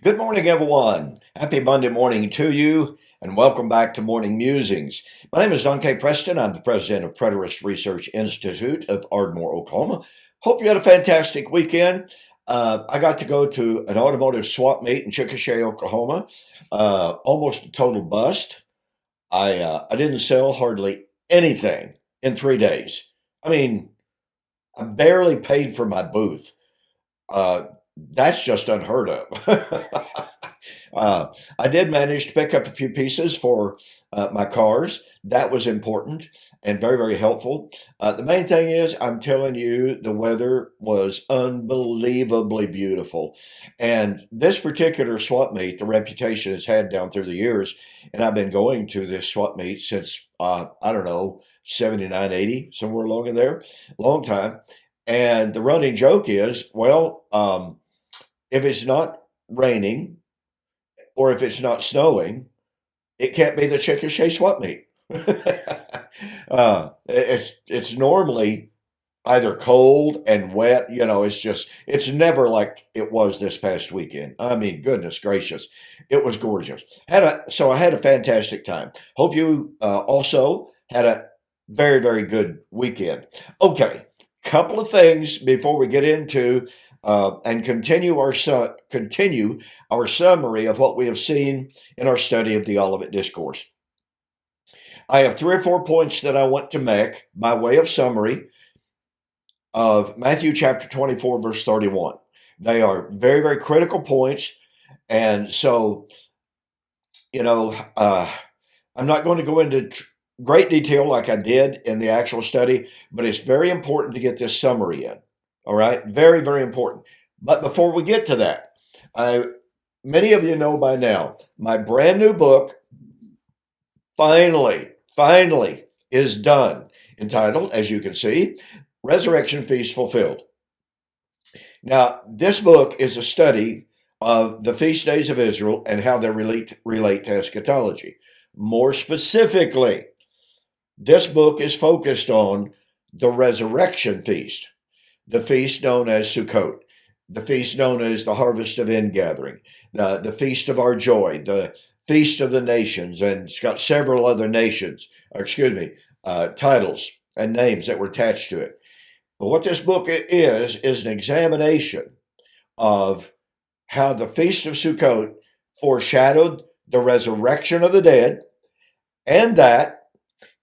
Good morning, everyone. Happy Monday morning to you, and welcome back to Morning Musings. My name is Don K. Preston. I'm the president of Preterist Research Institute of Ardmore, Oklahoma. Hope you had a fantastic weekend. I got to go to an automotive swap meet in Chickasha, Oklahoma. Almost a total bust. I didn't sell hardly anything in 3 days. I mean, I barely paid for my booth. Uh, that's just unheard of. I did manage to pick up a few pieces for my cars. That was important and very, very helpful. The main thing is, I'm telling you, the weather was unbelievably beautiful. And this particular swap meet, the reputation it's had down through the years, and I've been going to this swap meet since, I don't know, 79, 80, somewhere along in there, long time. And the running joke is, well, if it's not raining, or if it's not snowing, it can't be the Chickasha swap meet. It's normally either cold and wet. It's never like it was this past weekend. I mean, goodness gracious, it was gorgeous. So I had a fantastic time. Hope you also had a very, very good weekend. Okay, couple of things before we get into and continue our summary of what we have seen in our study of the Olivet Discourse. I have 3 or 4 points that I want to make by way of summary of Matthew chapter 24, verse 31. They are very, very critical points. And so, I'm not going to go into great detail like I did in the actual study, but it's very important to get this summary in. All right? Very, very important. But before we get to that, many of you know by now, my brand new book finally is done, entitled, as you can see, Resurrection Feast Fulfilled. Now, this book is a study of the feast days of Israel and how they relate to eschatology. More specifically, this book is focused on the resurrection feast, the feast known as Sukkot, the feast known as the harvest of ingathering, the feast of our joy, the feast of the nations, and it's got several other titles and names that were attached to it. But what this book is an examination of how the feast of Sukkot foreshadowed the resurrection of the dead, and that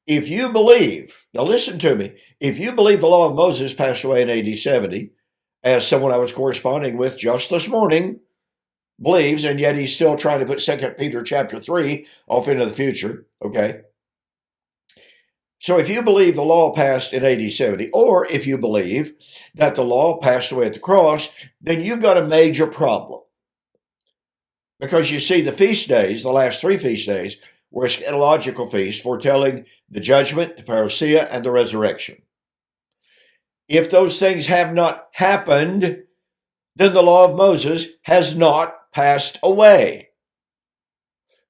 if you believe, now listen to me, if you believe the law of Moses passed away in AD 70, as someone I was corresponding with just this morning believes, and yet he's still trying to put 2 Peter chapter 3 off into the future, okay? So if you believe the law passed in AD 70, or if you believe that the law passed away at the cross, then you've got a major problem. Because you see, the feast days, the last 3 feast days, were eschatological feasts foretelling the judgment, the parousia, and the resurrection. If those things have not happened, then the law of Moses has not passed away.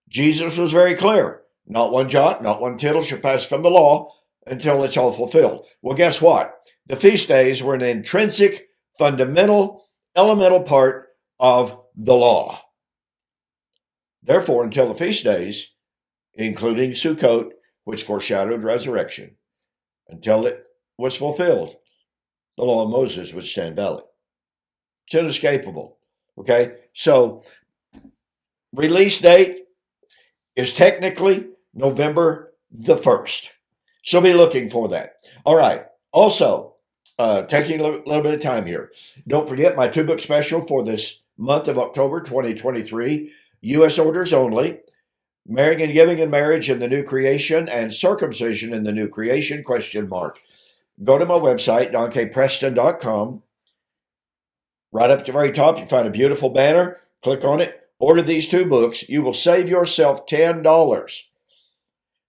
Jesus was very clear. Not one jot, not one tittle shall pass from the law until it's all fulfilled. Well, guess what? The feast days were an intrinsic, fundamental, elemental part of the law. Therefore, until the feast days, including Sukkot, which foreshadowed resurrection, until it was fulfilled, the law of Moses would stand valid. It's inescapable. Okay? So, release date is technically November the 1st. So be looking for that. All right. Also, taking a little bit of time here. Don't forget my 2-book special for this month of October 2023. U.S. orders only. Marrying and Giving in Marriage in the New Creation and Circumcision in the New Creation, ? Go to my website, donkpreston.com. Right up at the very top, you find a beautiful banner. Click on it. Order these 2 books. You will save yourself $10.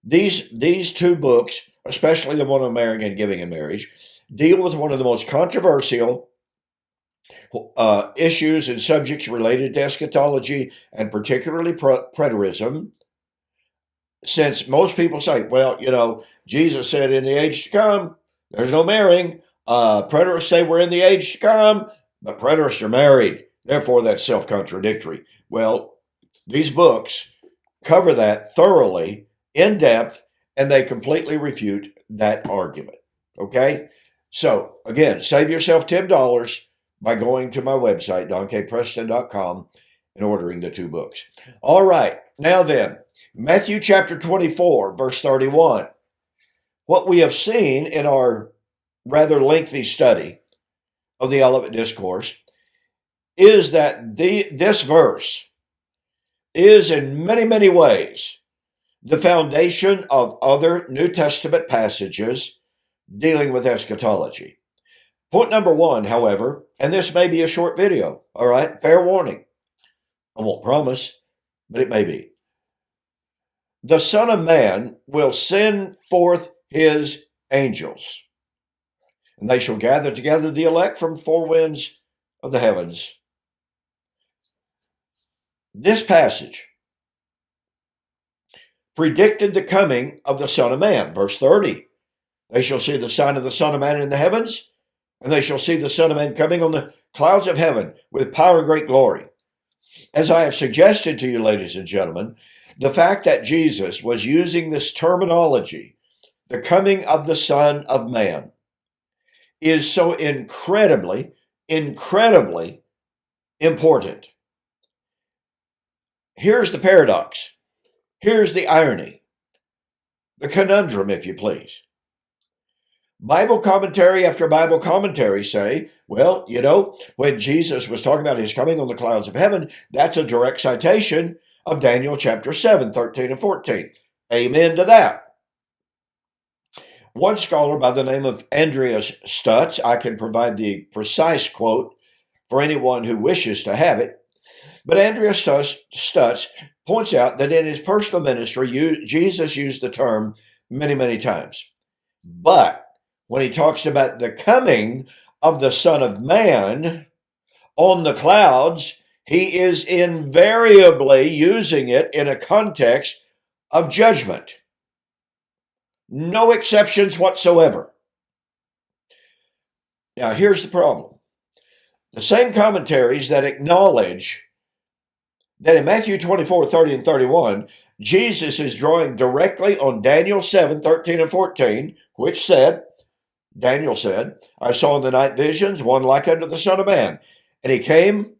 These 2 books, especially the one on marrying and giving in marriage, deal with one of the most controversial issues and subjects related to eschatology, and particularly preterism. Since most people say, well, Jesus said in the age to come, there's no marrying. Preterists say we're in the age to come, but preterists are married. Therefore, that's self-contradictory. Well, these books cover that thoroughly, in depth, and they completely refute that argument. Okay? So, again, save yourself $10 by going to my website, donkpreston.com, and ordering the two books. All right. Now then, Matthew chapter 24, verse 31. What we have seen in our rather lengthy study of the Olivet Discourse is that this verse is in many, many ways the foundation of other New Testament passages dealing with eschatology. Point number one, however, and this may be a short video, all right? Fair warning. I won't promise, but it may be. The Son of Man will send forth his angels, and they shall gather together the elect from four winds of the heavens. This passage predicted the coming of the Son of Man. Verse 30, they shall see the sign of the Son of Man in the heavens, and they shall see the Son of Man coming on the clouds of heaven with power and great glory. As I have suggested to you, ladies and gentlemen, the fact that Jesus was using this terminology, the coming of the Son of Man, is so incredibly, incredibly important. Here's the paradox. Here's the irony, the conundrum, if you please. Bible commentary after Bible commentary say, well, when Jesus was talking about his coming on the clouds of heaven, that's a direct citation of Daniel chapter 7, 13 and 14. Amen to that. One scholar by the name of Andreas Stutz, I can provide the precise quote for anyone who wishes to have it, but Andreas Stutz points out that in his personal ministry, Jesus used the term many, many times. But when he talks about the coming of the Son of Man on the clouds, he is invariably using it in a context of judgment. No exceptions whatsoever. Now, here's the problem. The same commentaries that acknowledge that in Matthew 24, 30 and 31, Jesus is drawing directly on Daniel 7, 13 and 14, which said, Daniel said, I saw in the night visions, one like unto the Son of Man. And he came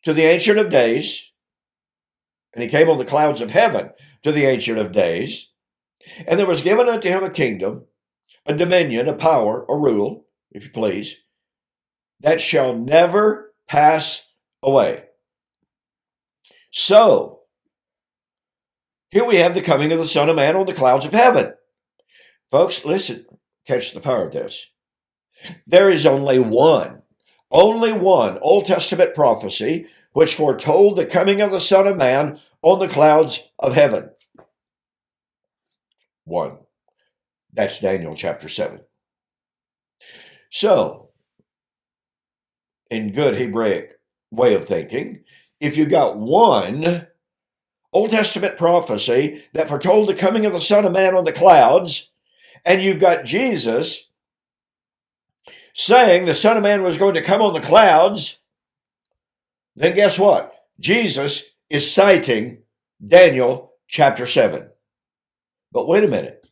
to the Ancient of Days, and he came on the clouds of heaven to the Ancient of Days, and there was given unto him a kingdom, a dominion, a power, a rule, if you please, that shall never pass away. So, here we have the coming of the Son of Man on the clouds of heaven. Folks, listen, catch the power of this. There is only one Old Testament prophecy which foretold the coming of the Son of Man on the clouds of heaven. One. That's Daniel chapter 7. So, in good Hebraic way of thinking, if you got one Old Testament prophecy that foretold the coming of the Son of Man on the clouds, and you've got Jesus saying the Son of Man was going to come on the clouds, then guess what? Jesus is citing Daniel chapter 7. But wait a minute.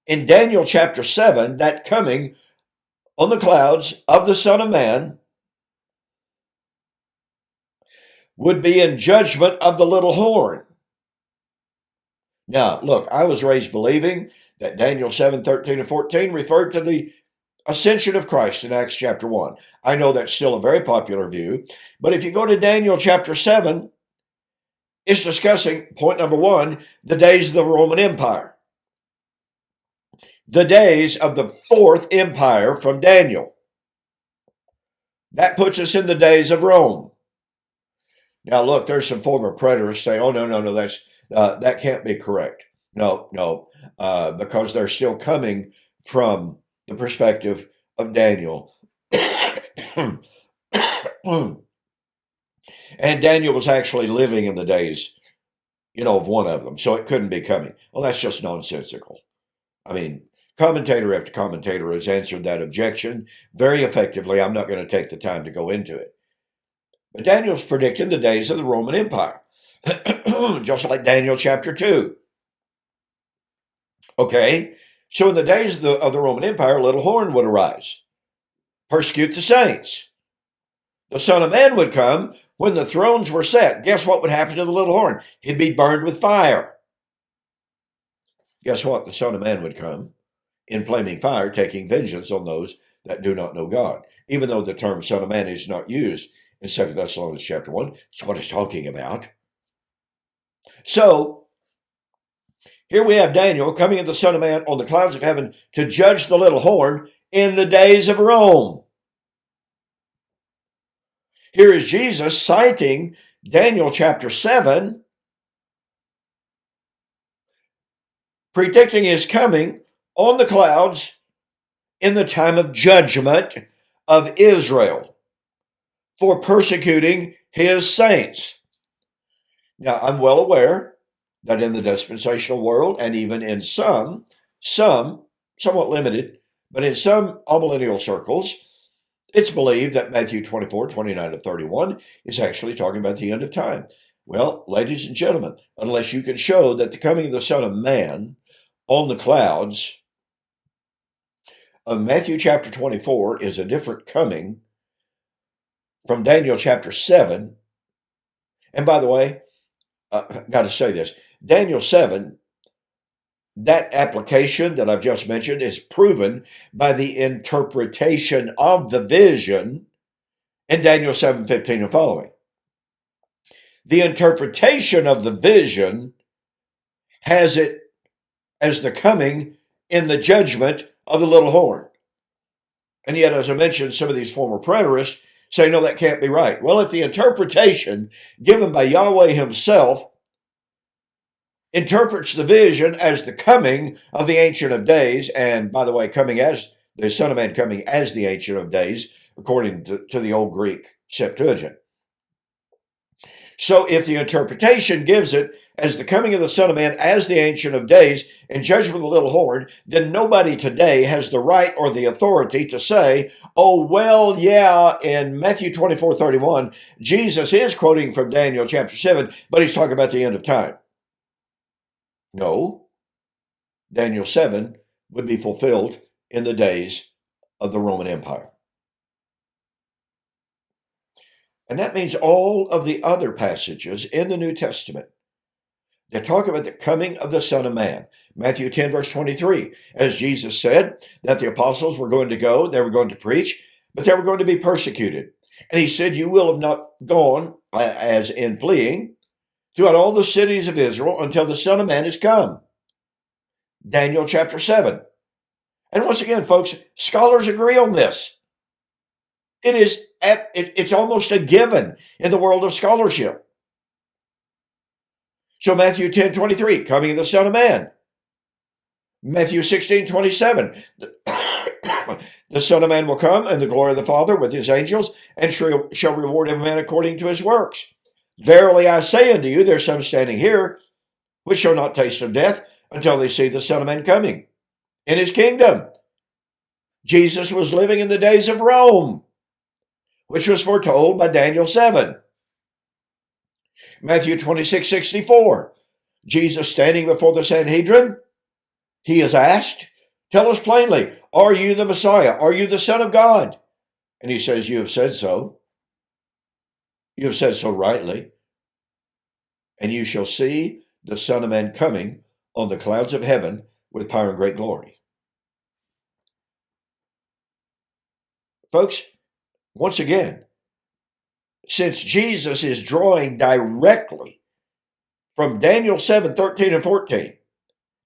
In Daniel chapter 7, that coming on the clouds of the Son of Man would be in judgment of the little horn. Now, look, I was raised believing that Daniel 7, 13 and 14 referred to the ascension of Christ in Acts chapter 1. I know that's still a very popular view, but if you go to Daniel chapter 7, it's discussing, point number one, the days of the Roman Empire. The days of the fourth empire from Daniel. That puts us in the days of Rome. Now, look, there's some former preterists say, oh, no, that can't be correct. No, because they're still coming from the perspective of Daniel. And Daniel was actually living in the days, of one of them, so it couldn't be coming. Well, that's just nonsensical. I mean, Commentator after commentator has answered that objection very effectively. I'm not going to take the time to go into it. But Daniel's predicting the days of the Roman Empire, just like Daniel chapter 2. Okay, so in the days of the Roman Empire, a little horn would arise, persecute the saints. The Son of Man would come when the thrones were set. Guess what would happen to the little horn? He'd be burned with fire. Guess what? The Son of Man would come in flaming fire, taking vengeance on those that do not know God. Even though the term Son of Man is not used in 2 Thessalonians chapter 1, it's what it's talking about. So, here we have Daniel coming as the Son of Man on the clouds of heaven to judge the little horn in the days of Rome. Here is Jesus citing Daniel chapter 7, predicting his coming on the clouds in the time of judgment of Israel for persecuting his saints. Now, I'm well aware that in the dispensational world, and even in some, somewhat limited, but in some amillennial circles, it's believed that Matthew 24, 29 to 31 is actually talking about the end of time. Well, ladies and gentlemen, unless you can show that the coming of the Son of Man on the clouds of Matthew chapter 24 is a different coming from Daniel chapter 7. And by the way, got to say this, Daniel 7, that application that I've just mentioned is proven by the interpretation of the vision in Daniel 7:15 and following. The interpretation of the vision has it as the coming in the judgment of the little horn. And yet, as I mentioned, some of these former preterists say, no, that can't be right. Well, if the interpretation given by Yahweh himself interprets the vision as the coming of the Ancient of Days, and by the way, coming as the Son of Man coming as the Ancient of Days, according to the Old Greek Septuagint. So if the interpretation gives it as the coming of the Son of Man as the Ancient of Days and judgment of the little horn, then nobody today has the right or the authority to say, oh, well, yeah, in Matthew 24:31, Jesus is quoting from Daniel chapter 7, but he's talking about the end of time. No, Daniel 7 would be fulfilled in the days of the Roman Empire. And that means all of the other passages in the New Testament that talk about the coming of the Son of Man. Matthew 10, verse 23, as Jesus said that the apostles were going to go, they were going to preach, but they were going to be persecuted. And he said, you will have not gone, as in fleeing, throughout all the cities of Israel until the Son of Man is come. Daniel chapter 7. And once again, folks, scholars agree on this. It's almost a given in the world of scholarship. So Matthew 10:23, coming of the Son of Man. Matthew 16:27, the Son of Man will come in the glory of the Father with his angels and shall reward every man according to his works. Verily I say unto you, there's some standing here which shall not taste of death until they see the Son of Man coming in his kingdom. Jesus was living in the days of Rome, which was foretold by Daniel 7. Matthew 26:64, Jesus standing before the Sanhedrin, he is asked, tell us plainly, are you the Messiah? Are you the Son of God? And he says, you have said so. You have said so rightly. And you shall see the Son of Man coming on the clouds of heaven with power and great glory. Folks, once again, since Jesus is drawing directly from Daniel 7:13 and 14,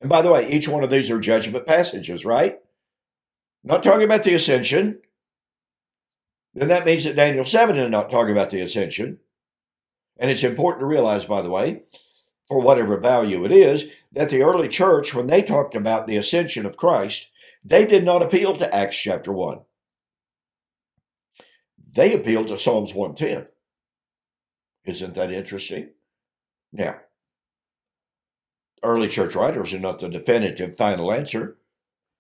and by the way, each one of these are judgment passages, right? Not talking about the ascension. Then that means that Daniel 7 is not talking about the ascension. And it's important to realize, by the way, for whatever value it is, that the early church, when they talked about the ascension of Christ, they did not appeal to Acts chapter 1. They appealed to Psalms 110. Isn't that interesting? Now, early church writers are not the definitive final answer,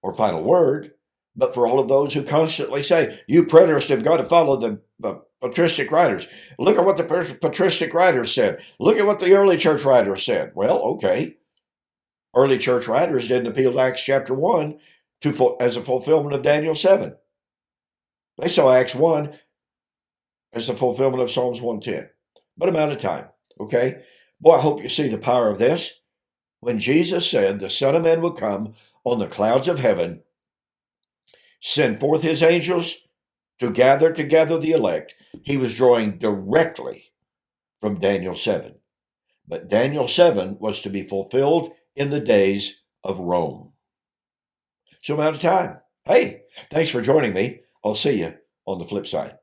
or final word, but for all of those who constantly say, you preterists have got to follow the patristic writers. Look at what the patristic writers said. Look at what the early church writers said. Well, okay. Early church writers didn't appeal to Acts chapter 1 as a fulfillment of Daniel 7. They saw Acts 1 as the fulfillment of Psalms 110. But I'm out of time, okay? Boy, I hope you see the power of this. When Jesus said the Son of Man will come on the clouds of heaven, send forth his angels to gather together the elect, he was drawing directly from Daniel 7. But Daniel 7 was to be fulfilled in the days of Rome. So I'm out of time. Hey, thanks for joining me. I'll see you on the flip side.